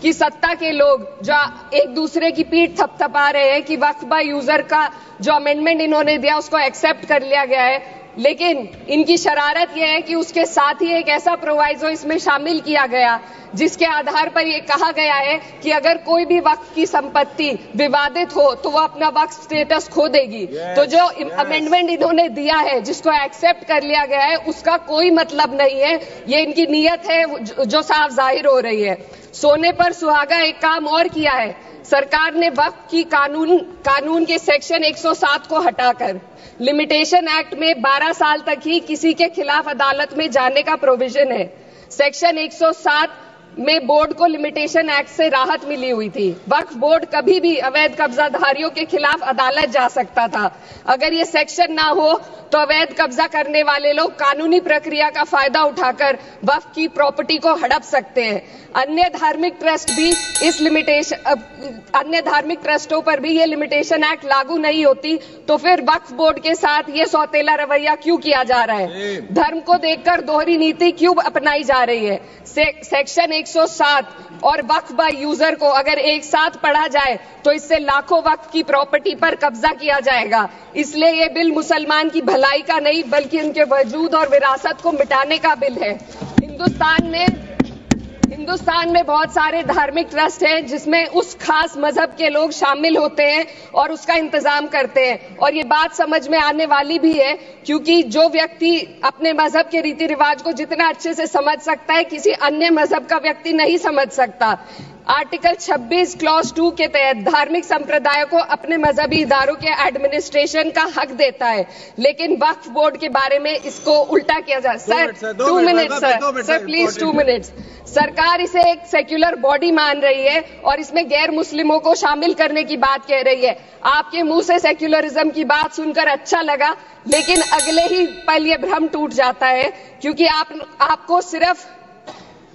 कि सत्ता के लोग जो एक दूसरे की पीठ थपथपा रहे हैं कि वक्फ बाय यूजर का जो अमेंडमेंट इन्होंने दिया उसको एक्सेप्ट कर लिया गया है, लेकिन इनकी शरारत यह है कि उसके साथ ही एक ऐसा प्रोवाइजो इसमें शामिल किया गया जिसके आधार पर यह कहा गया है कि अगर कोई भी वक्फ की संपत्ति विवादित हो तो वो अपना वक्फ स्टेटस खो देगी। तो जो अमेंडमेंट इन्होंने दिया है जिसको एक्सेप्ट कर लिया गया है उसका कोई मतलब नहीं है, ये इनकी नीयत है जो साफ जाहिर हो रही है। सोने पर सुहागा एक काम और किया है, सरकार ने वक्फ की कानून के सेक्शन 107 को हटाकर लिमिटेशन एक्ट में 12 साल तक ही किसी के खिलाफ अदालत में जाने का प्रोविजन है। सेक्शन 107 में बोर्ड को लिमिटेशन एक्ट से राहत मिली हुई थी। वक्फ बोर्ड कभी भी अवैध कब्जाधारियों के खिलाफ अदालत जा सकता था। अगर ये सेक्शन ना हो तो अवैध कब्जा करने वाले लोग कानूनी प्रक्रिया का फायदा उठाकर वक्फ की प्रॉपर्टी को हड़प सकते हैं। अन्य धार्मिक ट्रस्टों पर भी ये लिमिटेशन एक्ट लागू नहीं होती, तो फिर वक्फ बोर्ड के साथ ये सौतेला रवैया क्यों किया जा रहा है? धर्म को देखकर दोहरी नीति क्यों अपनाई जा रही है? सेक्शन 107 और वक्फ बाय यूजर को अगर एक साथ पढ़ा जाए तो इससे लाखों वक्फ की प्रॉपर्टी पर कब्जा किया जाएगा। इसलिए ये बिल मुसलमान की भलाई का नहीं बल्कि उनके वजूद और विरासत को मिटाने का बिल है। हिंदुस्तान में बहुत सारे धार्मिक ट्रस्ट हैं जिसमें उस खास मजहब के लोग शामिल होते हैं और उसका इंतजाम करते हैं, और ये बात समझ में आने वाली भी है क्योंकि जो व्यक्ति अपने मजहब के रीति रिवाज को जितना अच्छे से समझ सकता है किसी अन्य मजहब का व्यक्ति नहीं समझ सकता। आर्टिकल 26 क्लॉज 2 के तहत धार्मिक संप्रदाय को अपने मजहबी इदारों के एडमिनिस्ट्रेशन का हक देता है, लेकिन वक्फ बोर्ड के बारे में इसको उल्टा किया जा रहा है। Sir 2 minute sir please 2 minutes. सरकार इसे एक सेक्युलर बॉडी मान रही है और इसमें गैर मुस्लिमों को शामिल करने की बात कह रही है। आपके मुंह से सेक्युलरिज्म की बात सुनकर अच्छा लगा, लेकिन अगले ही पल ये भ्रम टूट जाता है क्योंकि आपको सिर्फ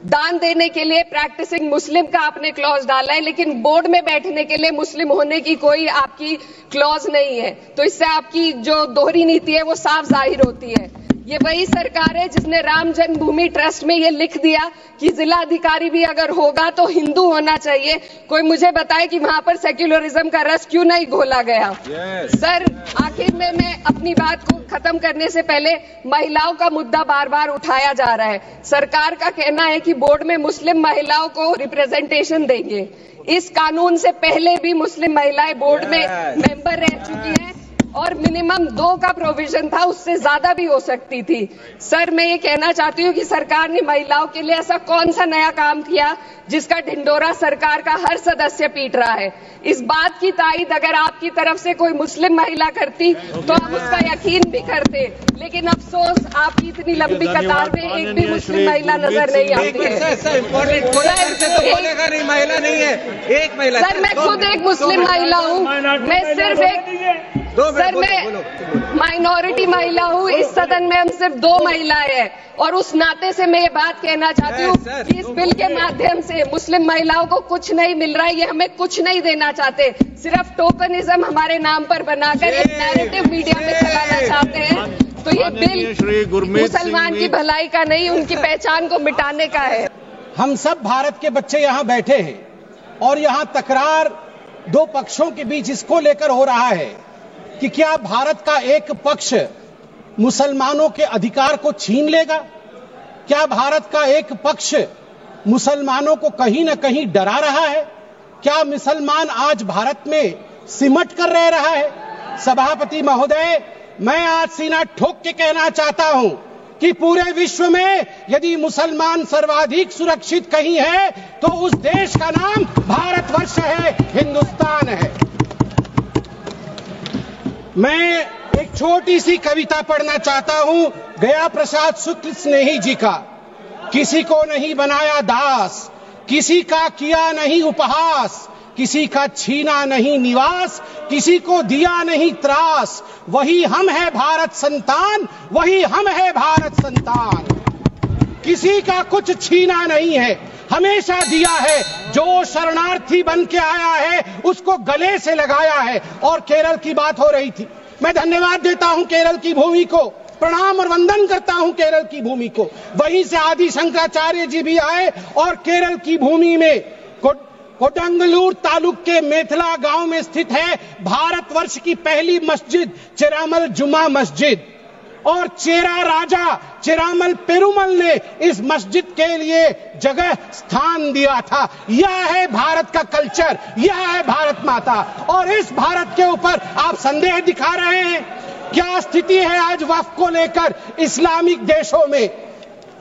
दान देने के लिए प्रैक्टिसिंग मुस्लिम का आपने क्लॉज डाला है, लेकिन बोर्ड में बैठने के लिए मुस्लिम होने की कोई आपकी क्लॉज नहीं है। तो इससे आपकी जो दोहरी नीति है वो साफ जाहिर होती है। ये वही सरकार है जिसने राम जन्मभूमि ट्रस्ट में ये लिख दिया कि जिला अधिकारी भी अगर होगा तो हिंदू होना चाहिए। कोई मुझे बताए कि वहां पर सेक्युलरिज्म का रस क्यों नहीं घोला गया? सर आखिर में मैं अपनी बात को खत्म करने से पहले महिलाओं का मुद्दा बार बार उठाया जा रहा है। सरकार का कहना है कि बोर्ड में मुस्लिम महिलाओं को रिप्रेजेंटेशन देंगे। इस कानून से पहले भी मुस्लिम महिलाएं बोर्ड में मेंबर रह चुकी हैं और मिनिमम 2 का प्रोविजन था, उससे ज्यादा भी हो सकती थी। सर मैं ये कहना चाहती हूँ कि सरकार ने महिलाओं के लिए ऐसा कौन सा नया काम किया जिसका ढिंडोरा सरकार का हर सदस्य पीट रहा है? इस बात की तायीद अगर आपकी तरफ से कोई मुस्लिम महिला करती तो हम उसका यकीन भी करते, लेकिन अफसोस आपकी इतनी लंबी कतार में एक भी मुस्लिम महिला नजर नहीं आती है। सर मैं खुद एक मुस्लिम महिला हूँ, मैं सिर्फ एक मैं माइनॉरिटी महिला हूँ। इस सदन में हम सिर्फ 2 महिलाएं हैं और उस नाते से मैं ये बात कहना चाहती हूँ कि इस बिल के माध्यम से मुस्लिम महिलाओं को कुछ नहीं मिल रहा है। ये हमें कुछ नहीं देना चाहते, सिर्फ टोकनिज्म हमारे नाम पर बनाकर एक नैरेटिव मीडिया में चलाना चाहते हैं। तो ये बिल मुसलमान की भलाई का नहीं, उनकी पहचान को मिटाने का है। हम सब भारत के बच्चे यहाँ बैठे हैं और यहाँ तकरार 2 पक्षों के बीच इसको लेकर हो रहा है कि क्या भारत का एक पक्ष मुसलमानों के अधिकार को छीन लेगा? क्या भारत का एक पक्ष मुसलमानों को कहीं न कहीं डरा रहा है? क्या मुसलमान आज भारत में सिमट कर रह रहा है? सभापति महोदय, मैं आज सीना ठोक के कहना चाहता हूं कि पूरे विश्व में यदि मुसलमान सर्वाधिक सुरक्षित कहीं है तो उस देश का नाम भारतवर्ष है, हिंदुस्तान है। मैं एक छोटी सी कविता पढ़ना चाहता हूं गया प्रसाद शुक्ल स्नेही जी का। किसी को नहीं बनाया दास, किसी का किया नहीं उपहास, किसी का छीना नहीं निवास, किसी को दिया नहीं त्रास, वही हम है भारत संतान, वही हम है भारत संतान। किसी का कुछ छीना नहीं है, हमेशा दिया है। जो शरणार्थी बन के आया है उसको गले से लगाया है। और केरल की बात हो रही थी, मैं धन्यवाद देता हूं केरल की भूमि को, प्रणाम और वंदन करता हूं केरल की भूमि को। वहीं से आदि शंकराचार्य जी भी आए और केरल की भूमि में कोडंगलूर तालुक के मेथला गांव में स्थित है भारतवर्ष की पहली मस्जिद चेरामल जुमा मस्जिद। और चेरा राजा चेरामल पेरुमल ने इस मस्जिद के लिए जगह स्थान दिया था। यह है भारत का कल्चर, यह है भारत माता। और इस भारत के ऊपर आप संदेह दिखा रहे हैं। क्या स्थिति है आज वक्फ को लेकर इस्लामिक देशों में?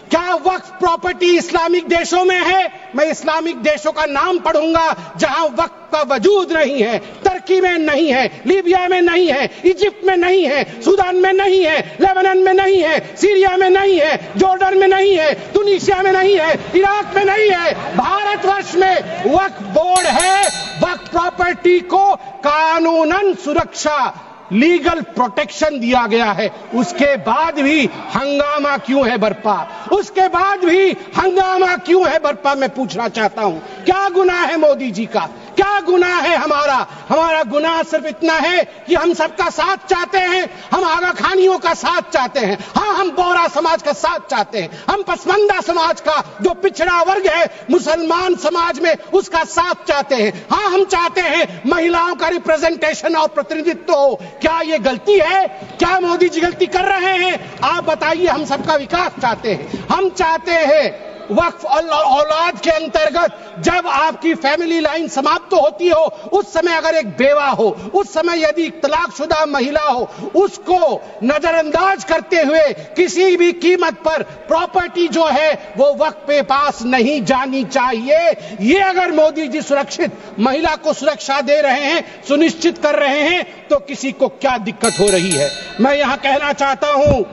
क्या वक्फ प्रॉपर्टी इस्लामिक देशों में है? मैं इस्लामिक देशों का नाम पढ़ूंगा जहां वक्फ का वजूद नहीं है। तुर्की में नहीं है, लीबिया में नहीं है, इजिप्ट में नहीं है, सूडान में नहीं है, लेबनान में नहीं है, सीरिया में नहीं है, जॉर्डन में नहीं है, तुनीसिया में नहीं है, इराक में नहीं है। भारतवर्ष में वक्फ बोर्ड है। वक्फ प्रॉपर्टी को कानूनन सुरक्षा, लीगल प्रोटेक्शन दिया गया है। उसके बाद भी हंगामा क्यों है बरपा? उसके बाद भी हंगामा क्यों है बरपा? मैं पूछना चाहता हूं, क्या गुनाह है मोदी जी का? क्या गुनाह है हमारा? हमारा गुनाह सिर्फ इतना है कि हम सबका साथ चाहते हैं, हम आगा खानियों का साथ चाहते हैं, हाँ हम बोहरा समाज का साथ चाहते हैं, हम पसमानदा समाज का जो पिछड़ा वर्ग है मुसलमान समाज में उसका साथ चाहते हैं, हाँ हम चाहते हैं महिलाओं का रिप्रेजेंटेशन और प्रतिनिधित्व हो। क्या ये गलती है? क्या मोदी जी गलती कर रहे हैं? आप बताइए। हम सबका विकास चाहते हैं। हम चाहते हैं वक्फ औलाद के अंतर्गत जब आपकी फैमिली लाइन समाप्त होती हो उस समय अगर एक बेवा हो, उस समय यदि तलाकशुदा महिला हो, उसको नजरअंदाज करते हुए किसी भी कीमत पर प्रॉपर्टी जो है वो वक्फ पे पास नहीं जानी चाहिए। ये अगर मोदी जी सुरक्षित महिला को सुरक्षा दे रहे हैं, सुनिश्चित कर रहे हैं, तो किसी को क्या दिक्कत हो रही है? मैं यहां कहना चाहता हूं,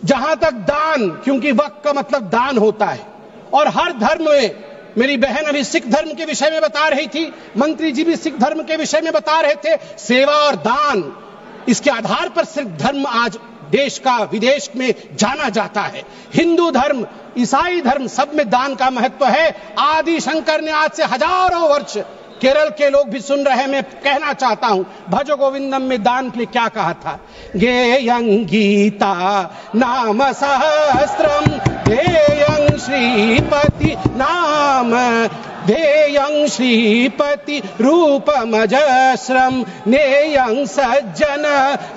जहां तक दान, क्योंकि वक्फ का मतलब दान होता है और हर धर्म में, मेरी बहन अभी सिख धर्म के विषय में बता रही थी, मंत्री जी भी सिख धर्म के विषय में बता रहे थे, सेवा और दान, इसके आधार पर सिख धर्म आज देश का विदेश में जाना जाता है। हिंदू धर्म, ईसाई धर्म, सब में दान का महत्व है। आदि शंकर ने आज से हजारों वर्ष, केरल के लोग भी सुन रहे हैं, मैं कहना चाहता हूं, भज गोविंदम में दान के लिए क्या कहा था? गेयं गीता नाम सहस्त्रम ध्येयं श्रीपति नाम ध्येयं श्रीपति रूपमजस्रम नेयं सज्जन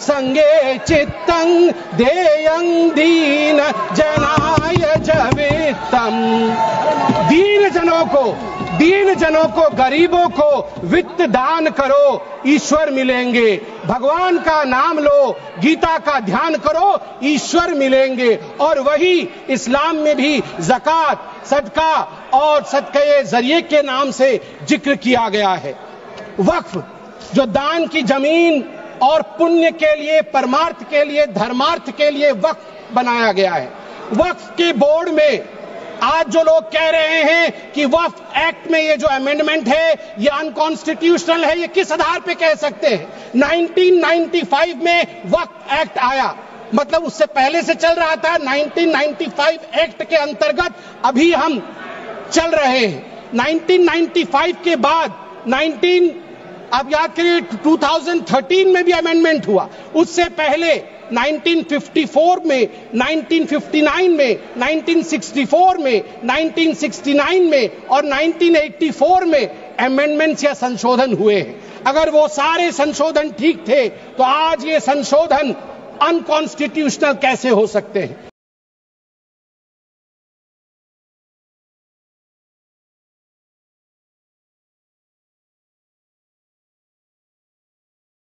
संगे चित्तं ध्येयं दीन जनाय जवित्तम। दीन जनों को, गरीबों को वित्त दान करो, ईश्वर मिलेंगे। भगवान का नाम लो, गीता का ध्यान करो, ईश्वर मिलेंगे। और वही इस्लाम में भी ज़कात, सदका और सदके जरिए के नाम से जिक्र किया गया है। वक्फ जो दान की जमीन और पुण्य के लिए, परमार्थ के लिए, धर्मार्थ के लिए वक्फ बनाया गया है। वक्फ के बोर्ड में आज जो लोग कह रहे हैं कि वक्फ एक्ट में ये जो अमेंडमेंट है ये अनकॉन्स्टिट्यूशनल है, ये किस आधार पे कह सकते हैं? 1995 में वक्फ एक्ट आया, मतलब उससे पहले से चल रहा था। 1995 एक्ट के अंतर्गत अभी हम चल रहे हैं। 1995 के बाद आप याद करिए 2013 में भी अमेंडमेंट हुआ। उससे पहले 1954 में, 1959 में, 1964 में, 1969 में और 1984 में अमेंडमेंट्स या संशोधन हुए हैं। अगर वो सारे संशोधन ठीक थे तो आज ये संशोधन अनकॉन्स्टिट्यूशनल कैसे हो सकते हैं?